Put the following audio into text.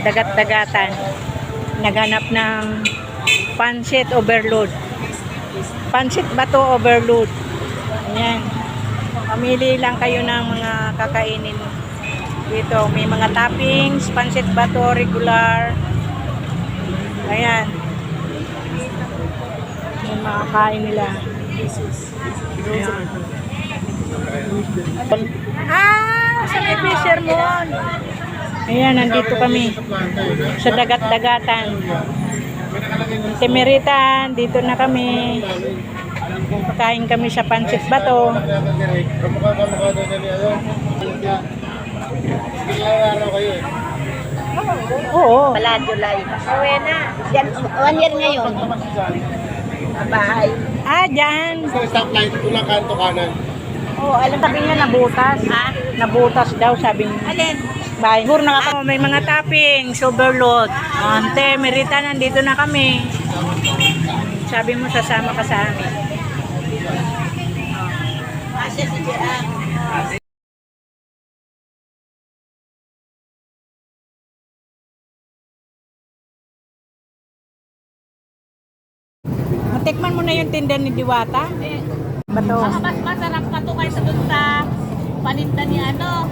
dagat-dagatan. Naghanap ng pancit overload. Pancit bato overload. Ayan. Pamili lang kayo ng mga kakainin dito. May mga toppings, pancit bato, regular. Ayan. Yung mga kain nila. Ayan. Sa may Fisherman. Ayan, nandito kami sa dagat-dagatan. Timiritan, dito na kami. Pagkain kami sa pancit bato. Oo. Wala, July. Uwi na. Yan, 1 year ngayon. Bahay. Dyan. Sa stoplight, tulang kanto kanan. Oo, alam sabi niya nabutas. Nabutas daw, sabi niya. Alin? Bye. Siguro may mga toppings, overload. Ante, Merita, nandito na kami. Sabi mo, sasama ka sa amin. Asya si Gerard. Matikman mo na yung tinda ni Diwata. Bato. Mas masarap pa to kaysa dun sa paninda ni ano.